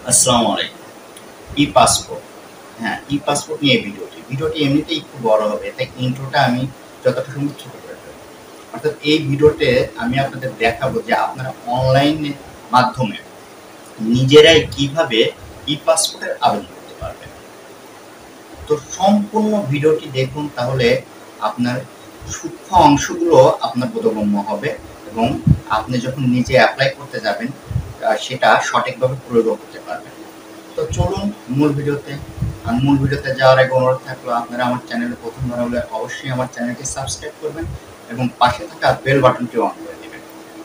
আসসালামু আলাইকুম। ই পাসপোর্ট, হ্যাঁ, ই পাসপোর্ট নিয়ে ভিডিওটি এমনিতেই একটু বড় হবে, তাই ইন্ট্রোটা আমি যতটা সম্ভব ছোট করে ফেলবো। অর্থাৎ এই ভিডিওতে আমি আপনাদের দেখাবো যে আপনারা অনলাইনের মাধ্যমে নিজেরাই কিভাবে ই পাসপোর্টের আবেদন করতে পারবেন। তো সম্পূর্ণ ভিডিওটি দেখুন, তাহলে আপনার সূক্ষ্ম অংশগুলো আপনার বোধগম্য হবে এবং আপনি যখন নিজে অ্যাপ্লাই করতে যাবেন সেটা সঠিকভাবে প্রয়োগ করতে পারবেন। তো চলুন মূল ভিডিওতে। আর মূল ভিডিওতে যাওয়ার আগে অনুরোধ থাকলো, আপনারা আমার চ্যানেলে প্রথমবার হলে অবশ্যই আমার চ্যানেলটি সাবস্ক্রাইব করবেন এবং পাশে থাকা বেল বাটনটি অন করে দেবেন।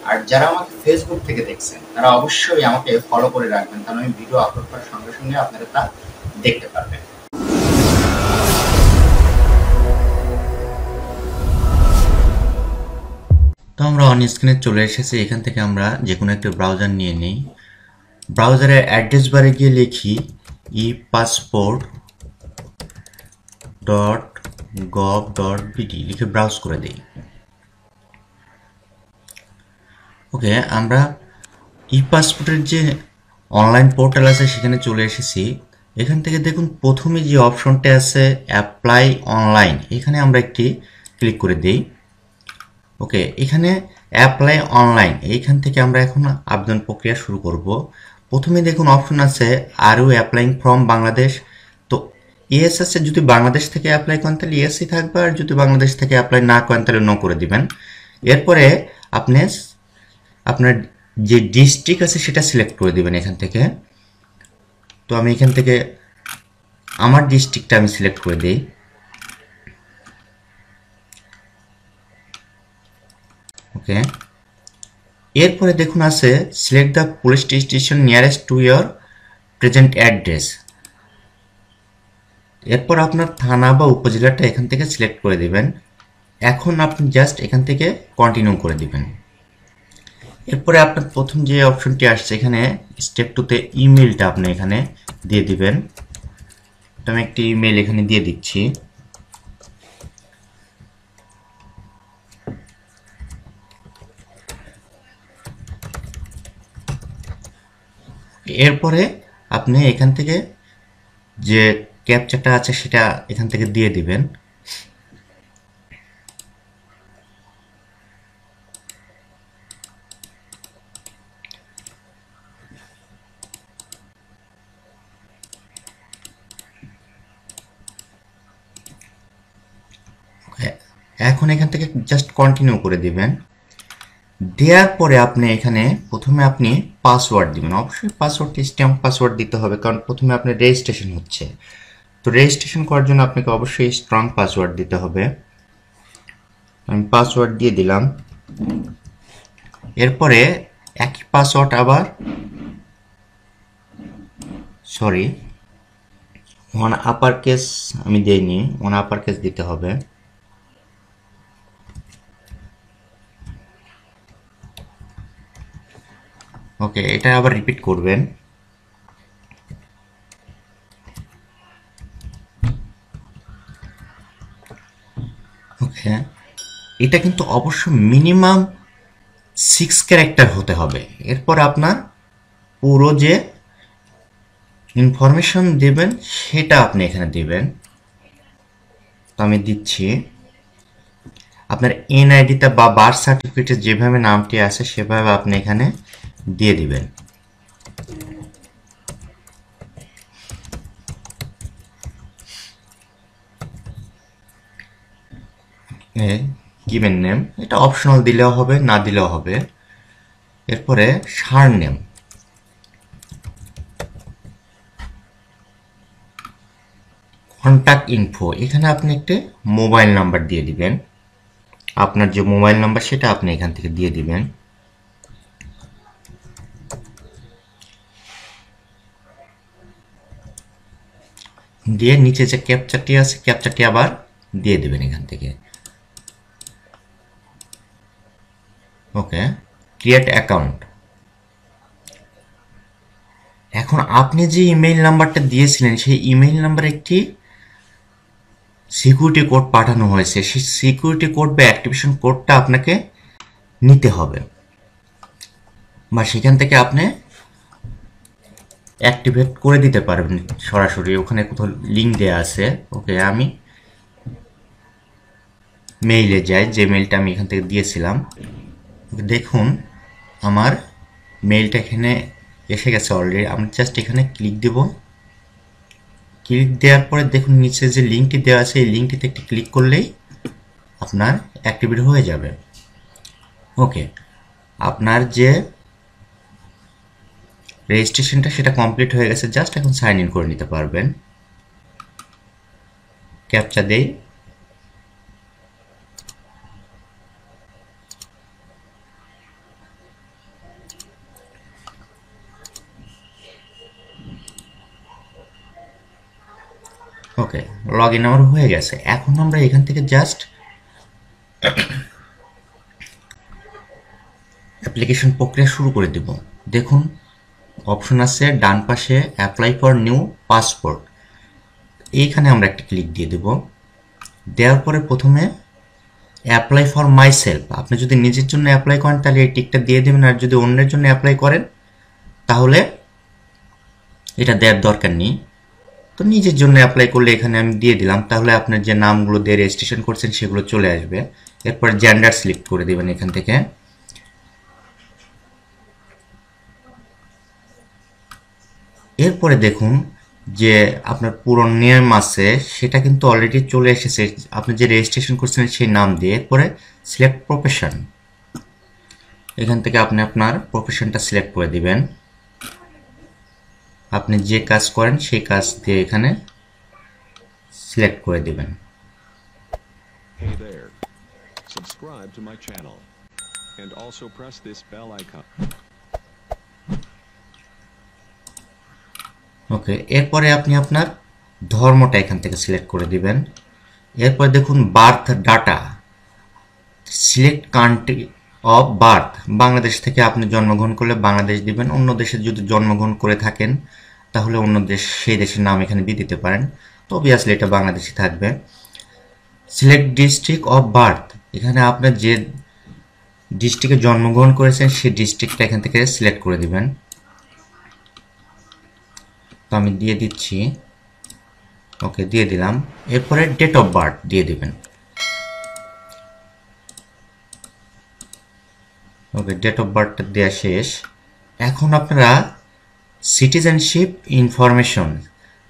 আর যারা আমাকে ফেসবুক থেকে দেখছেন তারা অবশ্যই আমাকে ফলো করে রাখবেন, কারণ আমি ভিডিও আপলোড করার সঙ্গে সঙ্গে আপনারা তা দেখতে পারবেন। তো আমরা অন স্ক্রিনে চলে এসেছি। এখান থেকে আমরা যে কোনো একটা ব্রাউজার নিয়ে নিই। ব্রাউজারের অ্যাড্রেস বারে গিয়ে লিখি epassport.gov.bd লিখে ব্রাউজ করে দিই। ওকে, আমরা ই পাসপোর্টের যে অনলাইন পোর্টাল আছে সেখানে চলে এসেছি। এখান থেকে দেখুন প্রথমে যে অপশনটা আছে অ্যাপ্লাই অনলাইন, এখানে আমরা একটি ক্লিক করে দিই। ওকে, এখানে অ্যাপ্লাই অনলাইন, এইখান থেকে আমরা এখন আবেদন প্রক্রিয়া শুরু করব। প্রথমে দেখুন অপশন আছে are you applying from Bangladesh. তো ইয়েস আছে, যদি বাংলাদেশ থেকে অ্যাপ্লাই করেন তাহলে ইয়েসই থাকবে, আর যদি বাংলাদেশ থেকে অ্যাপ্লাই না করেন তাহলে নো করে দিবেন। এরপরে আপনি আপনার যে ডিস্ট্রিক্ট আছে সেটা সিলেক্ট করে দিবেন এখান থেকে। তো আমি এখান থেকে আমার ডিস্ট্রিক্টটা আমি সিলেক্ট করে দিই। ওকে, এরপরে দেখুন আছে select the police station nearest to your present address. এরপর আপনার থানা বা উপজেলাটা এখান থেকে সিলেক্ট করে দিবেন। এখন আপনি জাস্ট এখান থেকে কন্টিনিউ করে দিবেন। এরপরে আপনার প্রথম যে অপশনটি আসছে এখানে স্টেপ 2-তে ইমেলটা আপনি এখানে দিয়ে দিবেন। তো আমি একটি ইমেল এখানে দিয়ে দিচ্ছি। এরপরে আপনি এখান থেকে যে ক্যাপচাটা আছে সেটা এখান থেকে দিয়ে দিবেন। এখন এখান থেকে জাস্ট কন্টিনিউ করে দিবেন। দেওয়ার পরে আপনি এখানে প্রথমে আপনি পাসওয়ার্ড দিবেন। অবশ্যই পাসওয়ার্ডটি স্ট্যাম্প পাসওয়ার্ড দিতে হবে, কারণ প্রথমে আপনার রেজিস্ট্রেশন হচ্ছে। তো রেজিস্ট্রেশন করার জন্য আপনাকে অবশ্যই স্ট্রং পাসওয়ার্ড দিতে হবে। আমি পাসওয়ার্ড দিয়ে দিলাম। এরপরে একই পাসওয়ার্ড আবার ওয়ান আপার কেস আমি দেইনি, ওয়ান আপার কেস দিতে হবে। ওকে, এটা আবার রিপিট করবেন। ওকে, এটা কিন্তু অবশ্য মিনিমাম 6 ক্যারেক্টার হতে হবে। এরপর আপনার পুরো যে ইনফরমেশন দেবেন সেটা আপনি এখানে দিবেন। তো আমি দিচ্ছি। আপনার এনআইডিতে বা বার্থ সার্টিফিকেটে যেভাবে নামটি আছে সেভাবে আপনি এখানে দিয়ে দিবেন। গিভেন নেম এটা অপশনাল দিলেও হবে, না দিলেও হবে। এরপরে সার নেম, কন্ট্যাক্ট ইনফো, এখানে আপনি একটি মোবাইল নাম্বার দিয়ে দিবেন। আপনার যে মোবাইল নাম্বার সেটা আপনি এখান থেকে দিয়ে দিবেন। দিয়ে নিচে যে ক্যাপচারটি আছে ক্যাপচারটি আবার দিয়ে দিবেন এখান থেকে। ওকে, ক্রিয়েট অ্যাকাউন্ট। এখন আপনি যে ইমেইল নাম্বারটা দিয়েছিলেন সেই ইমেইল নাম্বারে একটি সিকিউরিটি কোড পাঠানো হয়েছে, সেই সিকিউরিটি কোড বা অ্যাক্টিভেশন কোডটা আপনাকে নিতে হবে, বা সেখান থেকে আপনি অ্যাক্টিভেট করে দিতে পারবেন সরাসরি, ওখানে কোথাও লিঙ্ক দেওয়া আছে। ওকে, আমি মেইলে যাই, যে মেইলটা আমি এখান থেকে দিয়েছিলাম। দেখুন আমার মেইলটা এখানে এসে গেছে অলরেডি। আমি জাস্ট এখানে ক্লিক দেব। ক্লিক দেওয়ার পরে দেখুন নিচে যে লিঙ্কটি দেওয়া আছে, এই লিঙ্কটিতে একটি ক্লিক করলেই আপনার অ্যাক্টিভেট হয়ে যাবে। ওকে, আপনার যে রেজিস্ট্রেশনটা সেটা কমপ্লিট হয়ে গেছে, জাস্ট এখন সাইন ইন করে নিতে পারবেন। ক্যাপচা দেই। ওকে, লগ ইন আমার হয়ে গেছে। এখন আমরা এখান থেকে জাস্ট অ্যাপ্লিকেশন প্রক্রিয়া শুরু করে দেব। দেখুন অপশন আছে ডান পাশে অ্যাপ্লাই ফর নিউ পাসপোর্ট, এইখানে আমরা একটা ক্লিক দিয়ে দেব। দেওয়ার পরে প্রথমে অ্যাপ্লাই ফর মাই সেলফ, আপনি যদি নিজের জন্য অ্যাপ্লাই করেন তাহলে এই টিকটা দিয়ে দেবেন, আর যদি অন্যের জন্য অ্যাপ্লাই করেন তাহলে এটা দেওয়ার দরকার নেই। তো নিজের জন্য অ্যাপ্লাই করলে এখানে আমি দিয়ে দিলাম, তাহলে আপনার যে নামগুলো দিয়ে রেজিস্ট্রেশন করছেন সেগুলো চলে আসবে। এরপর জেন্ডার সিলেক্ট করে দেবেন এখান থেকে। এরপরে দেখুন যে আপনার পুরো নেম আছে সেটা কিন্তু অলরেডি চলে এসেছে, আপনি যে রেজিস্ট্রেশন করছেন সেই নাম দিয়ে। এরপরে সিলেক্ট প্রফেশন, এখান থেকে আপনি আপনার প্রফেশনটা সিলেক্ট করে দিবেন। আপনি যে কাজ করেন সেই কাজ দিয়ে এখানে সিলেক্ট করে দিবেন। Hey there. Subscribe to my channel and also press this bell icon. ওকে, এরপরে আপনি আপনার ধর্মটা এখান থেকে সিলেক্ট করে দিবেন। এরপর দেখুন birth data, select country of birth, Bangladesh থেকে আপনি জন্মগ্রহণ করলে বাংলাদেশ দিবেন, অন্য দেশে যদি জন্মগ্রহণ করে থাকেন তাহলে অন্য দেশ, সেই দেশের নাম এখানে দিয়ে দিতে পারেন, তো অবভিয়াসলি এটা বাংলাদেশে থাকবে। সিলেক্ট ডিস্ট্রিক্ট অফ বার্থ, এখানে আপনার যে ডিস্ট্রিক্টে জন্মগ্রহণ করেছেন সেই ডিস্ট্রিক্টটা এখান থেকে সিলেক্ট করে দিবেন। তো আমি দিয়ে দিচ্ছি, ওকে দিয়ে দিলাম। এরপরে ডেট অফ বার্থ দিয়ে দিবেন। ওকে, ডেট অফ বার্থটা দেওয়া শেষ। এখন আপনারা citizenship information,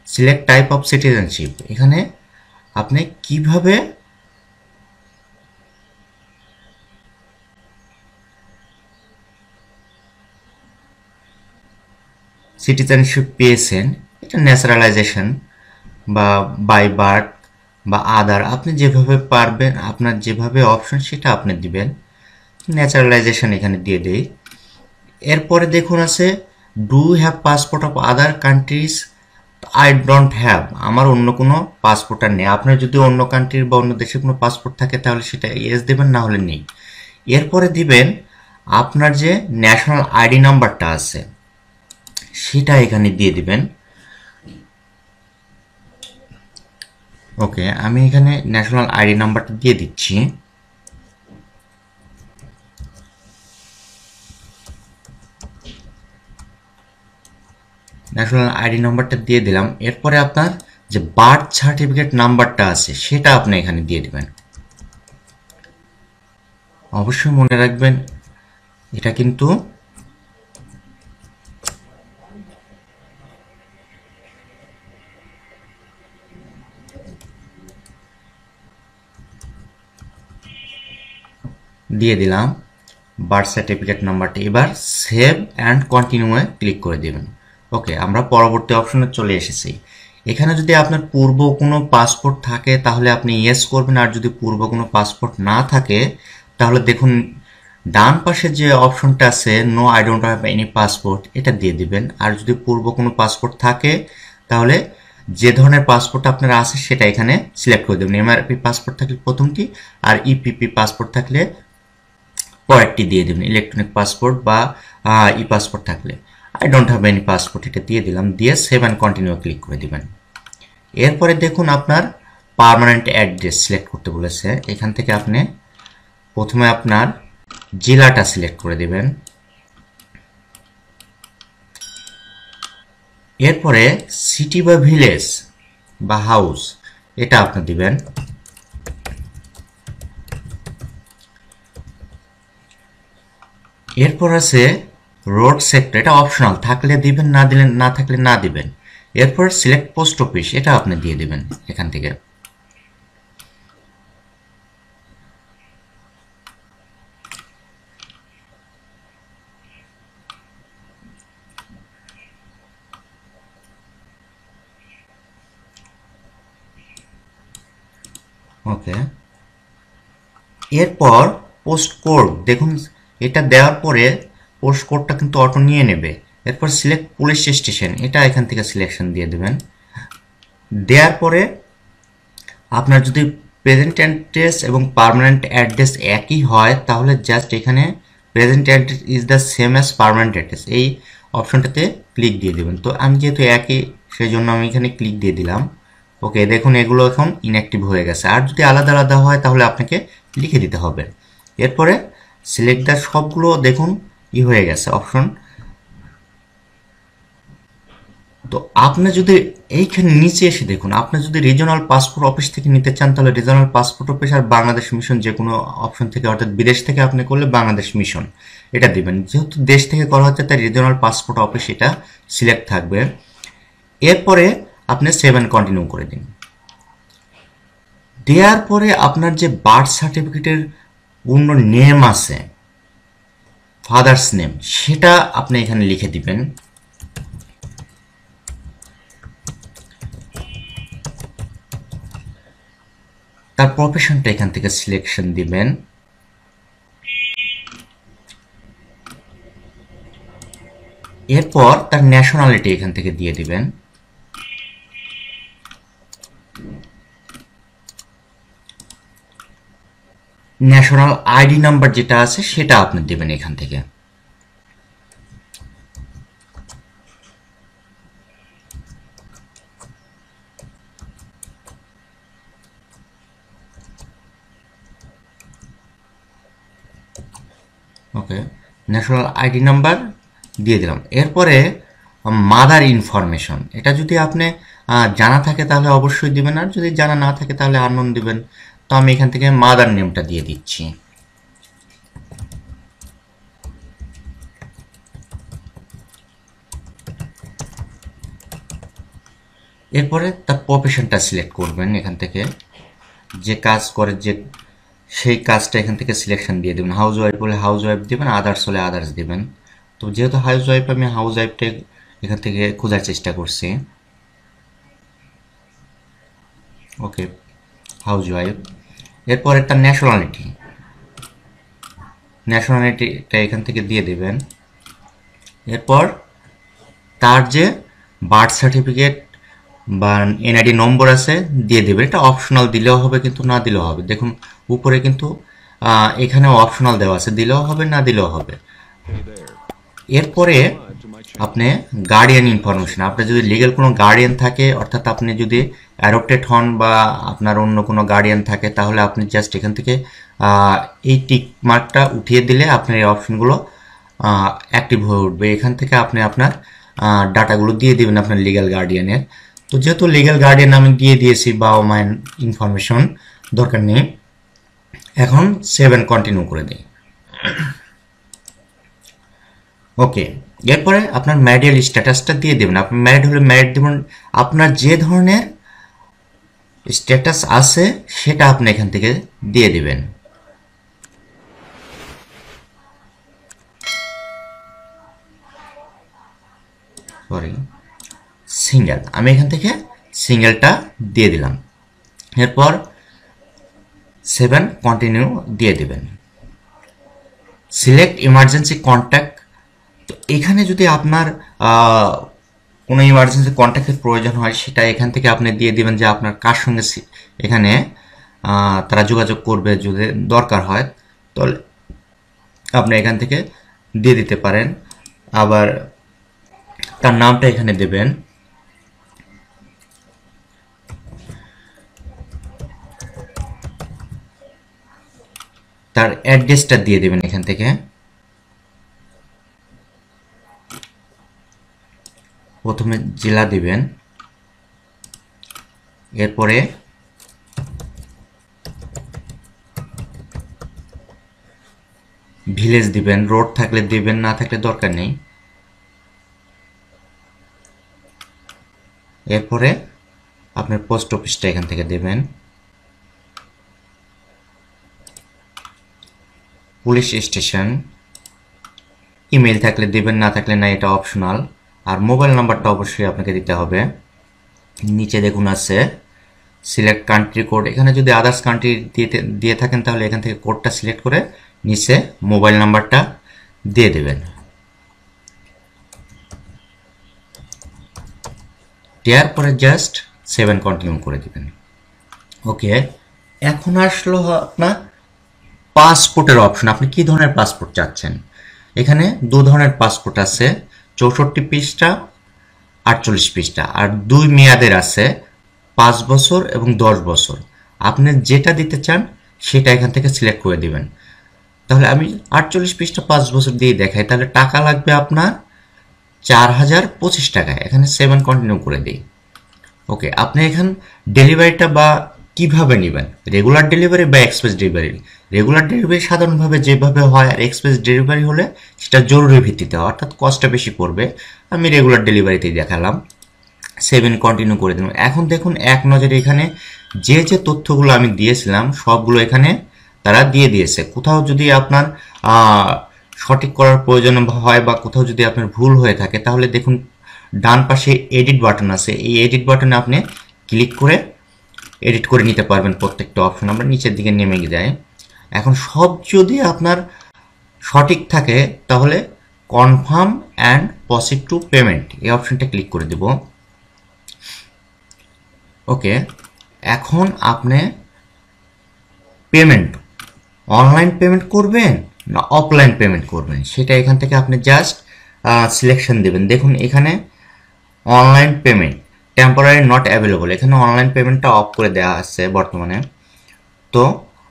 select type of citizenship, এখানে আপনি কিভাবে সিটিজেনশিপ পেয়েছেন, এটা ন্যাচারালাইজেশন বা বাই বার্থ বা আদার, আপনি যেভাবে পারবেন, আপনার যেভাবে অপশন সেটা আপনি দিবেন। ন্যাচারালাইজেশন এখানে দিয়ে দেই। এরপরে দেখুন আছে do have passport of other countries, I don't have, আমার অন্য কোনো পাসপোর্ট আর নেই। আপনার যদি অন্য কান্ট্রির বা অন্য দেশের কোনো পাসপোর্ট থাকে তাহলে সেটা ইয়েস দেবেন, না হলে নেই। এরপরে দিবেন আপনার যে ন্যাশনাল আইডি নাম্বারটা আছে সেটা এখানে দিয়ে দিবেন। ওকে, আমি এখানে ন্যাশনাল আইডি নাম্বারটা দিয়ে দিচ্ছি। ন্যাশনাল আইডি নাম্বারটা দিয়ে দিলাম। এরপরে আপনার যে বার্থ সার্টিফিকেট নাম্বারটা আছে সেটা আপনি এখানে দিয়ে দিবেন। অবশ্যই মনে রাখবেন এটা কিন্তু দিয়ে দিলাম বার্থ সার্টিফিকেট নাম্বারটা। এবার সেভ অ্যান্ড কন্টিনিউয়ে ক্লিক করে দেবেন। ওকে, আমরা পরবর্তী অপশনে চলে এসেছি। এখানে যদি আপনার পূর্ব কোনো পাসপোর্ট থাকে তাহলে আপনি ইয়েস করবেন, আর যদি পূর্ব কোনো পাসপোর্ট না থাকে তাহলে দেখুন ডান পাশে যে অপশনটা আছে no I don't have any passport, এটা দিয়ে দিবেন। আর যদি পূর্ব কোনো পাসপোর্ট থাকে তাহলে যে ধরনের পাসপোর্ট আপনার আছে সেটা এখানে সিলেক্ট করে দেবেন। এমআরপি পাসপোর্ট থাকলে প্রথমটি, আর ইপিপি পাসপোর্ট থাকলে পরেরটি দিয়ে দেবেন। ইলেকট্রনিক পাসপোর্ট বা ই পাসপোর্ট থাকলে I don't have any passport, এটা দিয়ে দিলাম। দিয়ে সেভ অ্যান্ড কন্টিনিউ ক্লিক করে দিবেন। এরপরে দেখুন আপনার পার্মানেন্ট অ্যাড্রেস সিলেক্ট করতে বলেছে। এখান থেকে আপনি প্রথমে আপনার জেলাটা সিলেক্ট করে দেবেন। এরপরে সিটি বা ভিলেজ বা হাউস এটা আপনি দিবেন। এরপর আছে রোড সেক্টর, এটা অপশনাল, থাকলে দিবেন, না দিলেন, না থাকলে না দিবেন। এরপর সিলেক্ট পোস্ট অফিস, এটা আপনি দিয়ে দিবেন এখান থেকে। ওকে, এরপর পোস্ট কোড দেখুন, এটা দেওয়ার পরে পোস্ট কোডটা কিন্তু অটো নিয়ে নেবে। এরপর সিলেক্ট পুলিশ স্টেশন, এটা এখান থেকে সিলেকশন দিয়ে দেবেন। দেওয়ার পরে আপনার যদি প্রেজেন্ট অ্যাড্রেস এবং পার্মানেন্ট অ্যাড্রেস একই হয় তাহলে জাস্ট এখানে present address is the same as permanent address, এই অপশনটাতে ক্লিক দিয়ে দেবেন। তো আমি যেহেতু একই, সেই জন্য আমি এখানে ক্লিক দিয়ে দিলাম। ওকে, দেখুন এগুলো এখন ইনঅ্যাক্টিভ হয়ে গেছে। আর যদি আলাদা আলাদা হয় তাহলে আপনাকে লিখে দিতে হবে। এরপরে সিলেক্ট দ্য, সবগুলো দেখুন হয়ে গেছে অপশন। তো আপনি যদি এইখানে নিচে এসে দেখুন, আপনি যদি রিজিওনাল পাসপোর্ট অফিস থেকে নিতে চান তাহলে রিজিওনাল পাসপোর্ট অফিস আর বাংলাদেশ মিশন যে কোনো অপশন থেকে, অর্থাৎ বিদেশ থেকে আপনি করলে বাংলাদেশ মিশন এটা দিবেন। যেহেতু দেশ থেকে করা হচ্ছে তাই রিজিওনাল পাসপোর্ট অফিস এটা সিলেক্ট থাকবে। এরপরে আপনি 7 কন্টিনিউ করে দিন। দেওয়ার পরে আপনার যে বার্থ সার্টিফিকেটের পূর্ণ নেম আছে, ফাদার্স নেম, সেটা আপনি এখানে লিখে দিবেন। তার প্রফেশনটা এখান থেকে সিলেকশন দিবেন। এরপর তার ন্যাশনালিটি এখান থেকে দিয়ে দিবেন। ন্যাশনাল আইডি নাম্বার যেটা আছে সেটা আপনি দেবেন এখান থেকে। ওকে, ন্যাশনাল আইডি নাম্বার দিয়ে দিলাম। এরপরে মাদার ইনফরমেশন, এটা যদি আপনি জানা থাকে তাহলে অবশ্যই দিবেন, আর যদি জানা না থাকে তাহলে আননোন দিবেন। তো আমি এখান থেকে মাদার নেমটা দিয়ে দিচ্ছি। এরপরে তার প্রফেশনটা সিলেক্ট করবেন এখান থেকে, যে কাজ করে যে সেই কাজটা এখান থেকে সিলেকশন দিয়ে দেবেন। হাউস ওয়াইফ হলে হাউস ওয়াইফ দেবেন, আদার্স হলে আদার্স দেবেন। তো যেহেতু হাউস ওয়াইফ, আমি হাউস ওয়াইফটা এখান থেকে খোঁজার চেষ্টা করছি। ওকে, হাউস ওয়াইফ। এরপরে তার ন্যাশনালিটিটা এখান থেকে দিয়ে দেবেন। এরপর তার যে বার্থ সার্টিফিকেট বা এনআইডি নম্বর আছে দিয়ে দেবে। এটা অপশনাল, দিলেও হবে কিন্তু না দিলেও হবে। দেখুন উপরে কিন্তু এখানেও অপশনাল দেওয়া আছে, দিলেও হবে না দিলেও হবে। Hey there. এরপরে Subscribe to my channel. আপনি গার্ডিয়ান ইনফরমেশন, আপনার যদি লিগ্যাল কোনো গার্ডিয়ান থাকে, অর্থাৎ আপনি যদি অ্যাডপ্টেড হন বা আপনার অন্য কোনো গার্ডিয়ান থাকে, তাহলে আপনি জাস্ট এখান থেকে এই টিক মার্কটা উঠিয়ে দিলে আপনার এই অপশনগুলো অ্যাক্টিভ হয়ে উঠবে। এখান থেকে আপনি আপনার ডাটাগুলো দিয়ে দেবেন আপনার লিগ্যাল গার্ডিয়ানের। তো যেহেতু লিগ্যাল গার্ডিয়ান আমি দিয়ে দিয়েছি, বাবা মায়ের ইনফরমেশন দরকার নেই। এখন 7 কন্টিনিউ করে দিই। ওকে, এরপরে আপনার ম্যারিটাল স্ট্যাটাসটা দিয়ে দেবেন। আপনি ম্যারিড হলে ম্যারিড দেবেন, আপনার যে ধরনের স্ট্যাটাস আছে সেটা আপনি এখান থেকে দিয়ে দেবেন। সরি, সিঙ্গেল, আমি এখান থেকে সিঙ্গেলটা দিয়ে দিলাম। এরপর 7 কন্টিনিউ দিয়ে দেবেন। সিলেক্ট ইমার্জেন্সি কন্ট্যাক্ট, তো এখানে যদি আপনার কোনো ইমার্জেন্সি কন্ট্যাক্টের প্রয়োজন হয় সেটা এখান থেকে আপনি দিয়ে দিবেন, যে আপনার কার সঙ্গে এখানে তারা যোগাযোগ করবে যদি দরকার হয়, তাহলে আপনি এখান থেকে দিয়ে দিতে পারেন। আবার তার নামটা এখানে দেবেন। তার অ্যাড্রেসটা দিয়ে দেবেন এখান থেকে। প্রথমে জেলা দিবেন, এরপরে ভিলেজ দিবেন, রোড থাকলে দিবেন, না থাকলে দরকার নেই। এরপরে আপনার পোস্ট অফিসটা এখান থেকে দেবেন, পুলিশ স্টেশন, ইমেল থাকলে দিবেন, না থাকলে না, এটা অপশনাল। আর মোবাইল নাম্বারটা অবশ্যই আপনাকে দিতে হবে। নিচে দেখুন আছে সিলেক্ট কান্ট্রি কোড, এখানে যদি আদার্স কান্ট্রি দিয়ে থাকেন তাহলে এখান থেকে কোডটা সিলেক্ট করে নিচে মোবাইল নাম্বারটা দিয়ে দেবেন। দেওয়ার পরে জাস্ট 7 কন্টিনিউ করে দিবেন। ওকে, এখন আসলো আপনার পাসপোর্টের অপশন। আপনি কি ধরনের পাসপোর্ট চাচ্ছেন? এখানে 2 ধরনের পাসপোর্ট আছে, 64 পৃষ্ঠা 48 পৃষ্ঠা, আর 2 মেয়াদের আছে, 5 বছর এবং 10 বছর। আপনি যেটা দিতে চান সেটা এখান থেকে সিলেক্ট করে দিবেন। তাহলে আমি 48 পৃষ্ঠা 5 বছর দিয়ে দেখাই, তাহলে টাকা লাগবে আপনার 4025 টাকা। এখানে 7 কন্টিনিউ করে দিই। ওকে, আপনি এখান ডেলিভারিটা বা কিভাবে নেবেন, রেগুলার ডেলিভারি বা এক্সপ্রেস ডেলিভারি? রেগুলার ডেলিভারি সাধারণভাবে যেভাবে হয়, আর এক্সপ্রেস ডেলিভারি হলে সেটা জরুরি ভিত্তিতে হয়, অর্থাৎ কষ্টটা বেশি পড়বে। আমি রেগুলার ডেলিভারিতেই দেখালাম, 7 কন্টিনিউ করে দিলাম। এখন দেখুন এক নজরে এখানে যে যে তথ্যগুলো আমি দিয়েছিলাম সবগুলো এখানে তারা দিয়ে দিয়েছে। কোথাও যদি আপনার সঠিক করার প্রয়োজন হয় বা কোথাও যদি আপনার ভুল হয়ে থাকে তাহলে দেখুন ডান পাশে এডিট বাটন আছে, এই এডিট বাটনে আপনি ক্লিক করে এডিট করে নিতে পারবেন প্রত্যেকটা অপশন। আমরা নিচের দিকে নেমে যাই। এখন সব যদি আপনার সঠিক থাকে তাহলে confirm and proceed to payment এই অপশনটা ক্লিক করে দেব। ওকে, এখন আপনি পেমেন্ট অনলাইন পেমেন্ট করবেন না অফলাইন পেমেন্ট করবেন সেটা এখান থেকে আপনি জাস্ট সিলেকশন দেবেন। দেখুন এখানে online payment temporary not available, এখানে অনলাইন পেমেন্টটা অফ করে দেওয়া আছে বর্তমানে। তো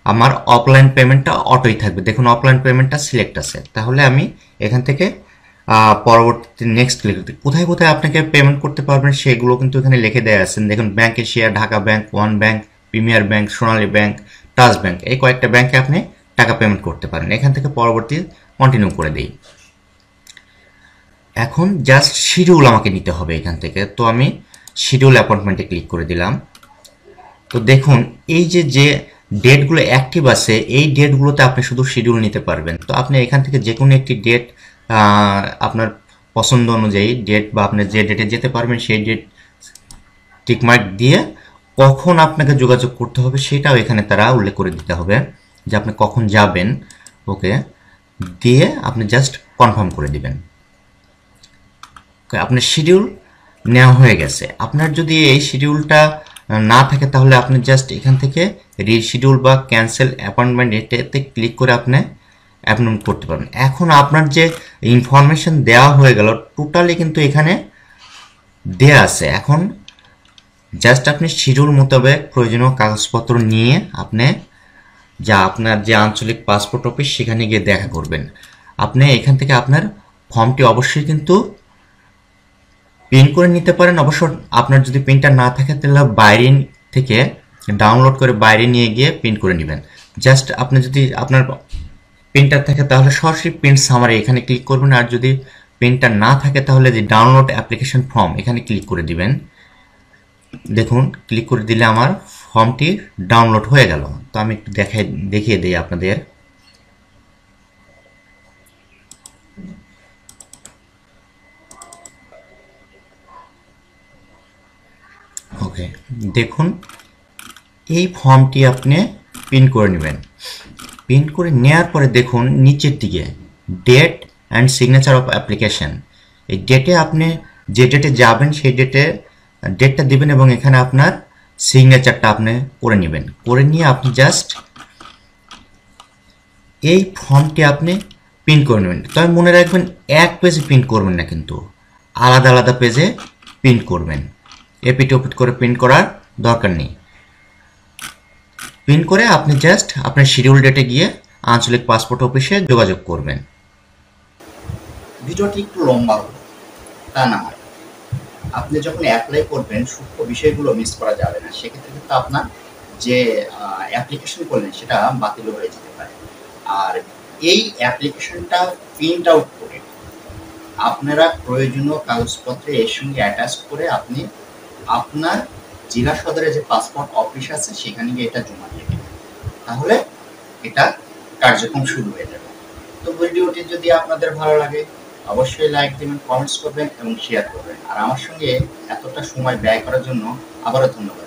আমার অফলাইন পেমেন্টটা অটোই থাকবে। দেখুন অফলাইন পেমেন্টটা সিলেক্ট আছে, তাহলে আমি এখান থেকে পরবর্তীতে নেক্সট ক্লিক করতে, কোথায় কোথায় আপনাকে পেমেন্ট করতে পারবেন সেগুলো কিন্তু এখানে লিখে দেওয়া আছে। দেখুন bank Asia, Dhaka bank, one bank, premier bank, Sonali bank, touch bank, এই কয়েকটা ব্যাংকে আপনি টাকা পেমেন্ট করতে পারেন। এখান থেকে পরবর্তী কন্টিনিউ করে দিই। এখন জাস্ট শিডিউল আমাকে নিতে হবে এখান থেকে, তো আমি শিডিউল অ্যাপয়েন্টমেন্টে ক্লিক করে দিলাম। তো দেখুন এই যে যে ডেটগুলো অ্যাক্টিভ আছে এই ডেটগুলোতে আপনি শুধু শিডিউল নিতে পারবেন। তো আপনি এখান থেকে যে কোনো একটি ডেট আপনার পছন্দ অনুযায়ী ডেট বা আপনি যে ডেটে যেতে পারবেন সেই ডেট টিকমার্ক দিয়ে কখন আপনাকে যোগাযোগ করতে হবে সেটাও এখানে তারা উল্লেখ করে দিতে হবে যে আপনি কখন যাবেন। ওকে, দিয়ে আপনি জাস্ট কনফার্ম করে দিবেন। ওকে, আপনার শিডিউল নেওয়া হয়ে গেছে। আপনার যদি এই শিডিউলটা না থাকে তাহলে আপনি জাস্ট এখান থেকে রিশিডিউল বা ক্যান্সেল অ্যাপয়েন্টমেন্ট এটাতে ক্লিক করে আপনি অ্যাপয়েন্টমেন্ট করতে পারবেন। এখন আপনার যে ইনফরমেশন দেওয়া হয়ে গেল টোটালি কিন্তু এখানে দেয়া আছে। এখন জাস্ট আপনি শিডিউল মোতাবেক প্রয়োজনীয় কাগজপত্র নিয়ে আপনি যা আপনার যে আঞ্চলিক পাসপোর্ট অফিস সেখানে গিয়ে দেখা করবেন। আপনি এখান থেকে আপনার ফর্মটি অবশ্যই কিন্তু প্রিন্ট করে নিতে পারেন। অবশ্য আপনার যদি প্রিন্টার না থাকে তাহলে বাইরে থেকে ডাউনলোড করে বাইরে নিয়ে গিয়ে প্রিন্ট করে নেবেন। জাস্ট আপনি যদি আপনার প্রিন্টার থাকে তাহলে সরাসরি প্রিন্ট সামারি এখানে ক্লিক করবেন, আর যদি প্রিন্টার না থাকে তাহলে যে ডাউনলোড অ্যাপ্লিকেশন ফর্ম এখানে ক্লিক করে দিবেন। দেখুন ক্লিক করে দিলে আমার ফর্মটি ডাউনলোড হয়ে গেল। তো আমি একটু দেখিয়ে দিই আপনাদের। ওকে, দেখুন এই ফর্মটি আপনি প্রিন্ট করে নেবেন। প্রিন্ট করে নেওয়ার পরে দেখুন নিচের দিকে date and signature of application, এই ডেটে আপনি যে ডেটে যাবেন সেই ডেটটা দিবেন এবং এখানে আপনার সিগনেচারটা আপনি করে নেবেন। করে নিয়ে আপনি জাস্ট এই ফর্মটি আপনি প্রিন্ট করে নেবেন। তবে মনে রাখবেন এক পেজে প্রিন্ট করবেন না, কিন্তু আলাদা আলাদা পেজে প্রিন্ট করবেন। এপিট ওপিট করে প্রিন্ট করার দরকার নেই। প্রিন্ট করে আপনি জাস্ট আপনার শিডিউল ডেটে গিয়ে আঞ্চলিক পাসপোর্ট অফিসে যোগাযোগ করবেন। ভিডিওটি একটু লম্বা হলো তা না, আপনি যখন অ্যাপ্লাই করবেন সূক্ষ্ম বিষয়গুলো মিস করা যাবে না, সেক্ষেত্রে কিন্তু আপনার যে অ্যাপ্লিকেশন করলেন সেটা বাতিল হয়ে যেতে পারে। আর এই অ্যাপ্লিকেশনটা প্রিন্ট আউট করে আপনারা প্রয়োজনীয় কাগজপত্রে এর সঙ্গে অ্যাটাচ করে আপনি আপনার জেলা সদরে যে পাসপোর্ট অফিস আছে সেখানে গিয়ে এটা জমা দিয়ে দেবেন, তাহলে এটা কার্যক্রম শুরু হয়ে যাবে। তো ভিডিওটি যদি আপনাদের ভালো লাগে অবশ্যই লাইক দিবেন, কমেন্টস করবেন এবং শেয়ার করবেন। আর আমার সঙ্গে এতটা সময় ব্যয় করার জন্য আবারও ধন্যবাদ।